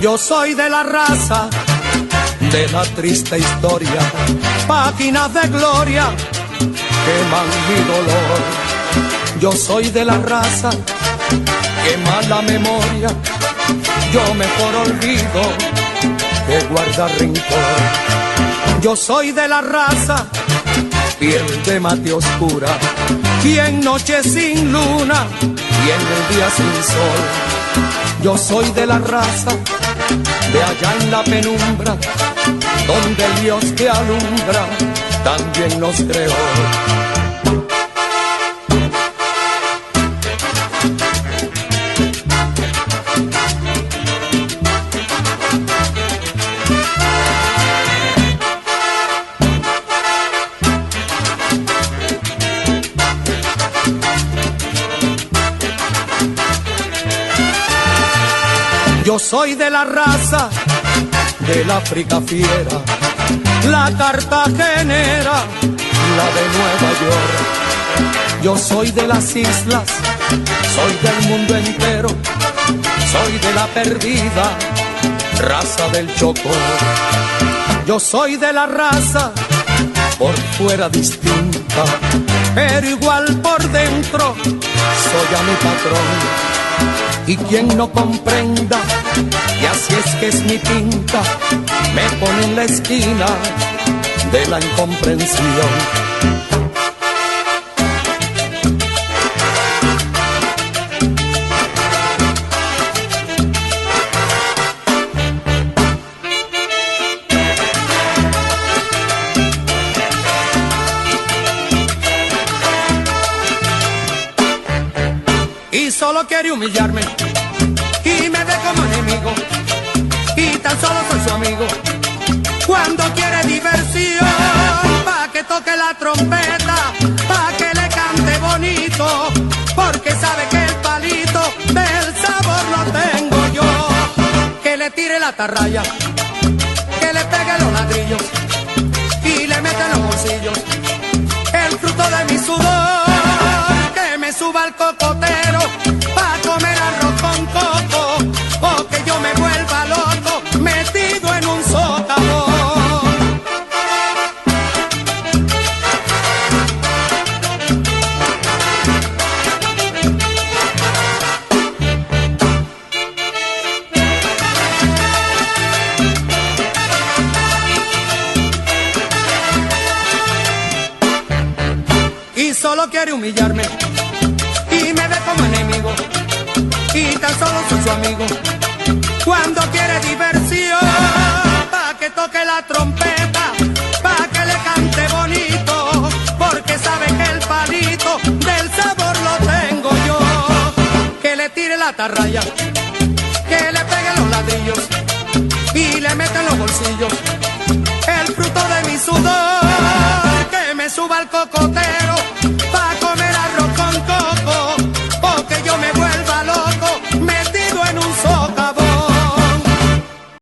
Yo soy de la raza de la triste historia, páginas de gloria queman mi dolor. Yo soy de la raza que mala memoria, yo mejor olvido que guarda rencor. Yo soy de la raza, piel de mate oscura, y en noche sin luna, y en el día sin sol. Yo soy de la raza de allá en la penumbra, donde el Dios que alumbra también nos creó. Yo soy de la raza del África fiera, la cartagenera, la de Nueva York. Yo soy de las islas, soy del mundo entero, soy de la perdida raza del Chocó. Yo soy de la raza por fuera distinta, pero igual por dentro soy a mi patrón. Y quien no comprenda, y así es que es mi pinta, me pone en la esquina de la incomprensión. Y solo quiere humillarme y me ve como enemigo, y tan solo soy su amigo cuando quiere diversión, pa' que toque la trompeta, pa' que le cante bonito, porque sabe que el palito del sabor lo tengo yo. Que le tire la atarraya, que le pegue los ladrillos y le meta en los bolsillos el fruto de mi sudor, que me suba al cocotero pa' comer arroz con coco, o que yo me vuelva loco metido en un sótano. Y solo quiere humillarme y me ve como enemigo, y tan solo soy su amigo cuando quiere diversión, pa' que toque la trompeta, pa' que le cante bonito, porque sabe que el palito del sabor lo tengo yo. Que le tire la atarraya, que le pegue los ladrillos